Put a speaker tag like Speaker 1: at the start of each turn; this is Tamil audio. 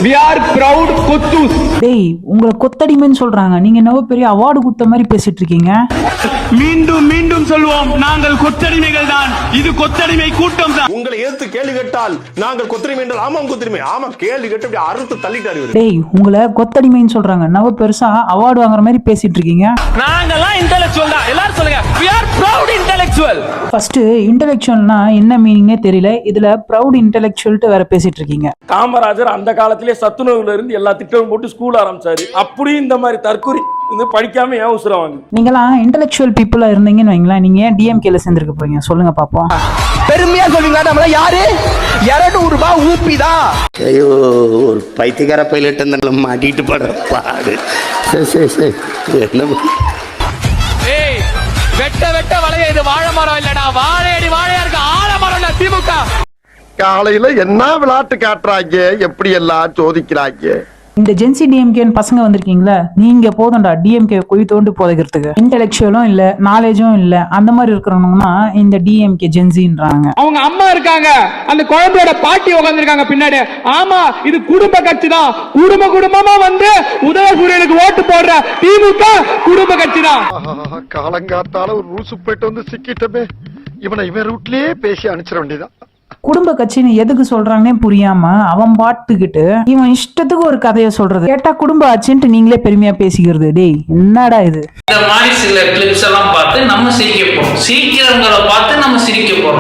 Speaker 1: We are proud Kottus.
Speaker 2: டேய் உங்களை கொத்தடிமைன்னு சொல்றாங்க, நீங்க என்னவோ பெரிய அவார்டு குத்த மாதிரி பேசிட்டு இருக்கீங்க.
Speaker 1: மீண்டும் மீண்டும் சொல்வோம், நாங்கள் கொத்தடிமைகள் தான். இது கொத்தடிமை கூட்டம் தான்.
Speaker 3: உங்களை ஏத்து கேள்வி கேட்டால் நாங்கள் கொத்தடிமை என்றால் ஆமாம் கொத்தடிமை, ஆமா கேள்வி கேட்டு அப்படி அறுத்து தள்ளிட்டாரு.
Speaker 2: டேய் உங்களை கொத்தடிமைன்னு சொல்றாங்க, என்னவோ பெருசா அவார்டு வாங்குற மாதிரி பேசிட்டு இருக்கீங்க.
Speaker 1: நாங்கெல்லாம் இன்டெலெக்சுவல் தான். எல்லாரும் சொல்லுங்க, we are proud intellectual.
Speaker 2: First இன்டெலெக்சுவல்னா என்ன மீனிங்னே தெரியல, இதுல ப்ரௌட் இன்டெலெக்சுவல்ட்டு வேற பேசிட்டு இருக்கீங்க.
Speaker 4: காமராஜர் அந்த காலத்திலே சத்துணவுல இருந்து எல்லா திட்டமும் போட்டு ஸ்கூல் ஆரம்பிச்சாரு. அப்படியும் இந்த மாதிரி தற்கொலை படிக்காம ஏன் உசுரம் வாங்க?
Speaker 2: நீங்களாம் இன்டெலெக்சுவல் பீப்புளா இருந்தீங்கன்னு வைங்களேன், நீங்க டிஎம்கேல சேர்ந்திருக்க போறீங்க. சொல்லுங்க பாப்போம்.
Speaker 1: பெருமையா சொல்லுங்க, நம்மள யாரு 200 ரூபாய் ஊப்பிதா.
Speaker 5: ஐயோ, ஒரு பைத்தியக்கார பைலட் அந்த மாட்டிட்டு படுற பாடு. சரி
Speaker 1: ஏய், வெட்ட வெட்ட வளைய, இது வாழை மரம் இல்லடா, வாழையடி வாழையா இருக்கு, ஆலமரம் இல்ல திமுக.
Speaker 6: காலையில என்ன விளையாட்டு காட்டுறாங்க, எப்படி எல்லாம் சோதிக்கிறாங்க.
Speaker 2: இந்த ஜென்சி டிஎம்கேன்னு பசங்க வந்திருக்கீங்களா, நீங்க போதும்டா டிஎம்கே குழி தோண்டு புதைக்கிறதுக்கு. இன்டெலெக்சுவலும் இல்ல, நாலேஜும் இல்ல, அந்த மாதிரி இருக்கிறவங்கன்னா இந்த டிஎம்கே ஜென்சின்றாங்க.
Speaker 1: அவங்க அம்மா இருக்காங்க, அந்த குழந்தையோட பாட்டி உட்கார்ந்திருக்காங்க பின்னாடி. ஆமா, இது குடும்ப கட்சி தான். குடும்பமா வந்து உதயசூரியனுக்கு ஓட்டு போடுற திமுக குடும்ப கட்சி தான்.
Speaker 6: காலங்காத்தால ஒரு ரூசு போயிட்டு வந்து சிக்கிட்டமே, இவன் ரூட்லயே பேசி அனுப்பிச்சிட வேண்டியதான்.
Speaker 2: குடும்ப கட்சின்னு எதுக்கு சொல்றாங்கன்னே புரியாம அவன் பாட்டுக்கிட்டு இவன் இஷ்டத்துக்கு ஒரு கதையை சொல்றது கேட்டா குடும்ப ஆச்சுன்ட்டு நீங்களே பெருமையா பேசிக்கிறது. டேய் என்னடா இது?
Speaker 7: இந்த மாதிரி சில கிளிப்ஸ் எல்லாம் பார்த்து நம்ம சிரிக்க போறோம், சிரிக்கிறவங்களை பார்த்து நம்ம சிரிக்க போறோம்.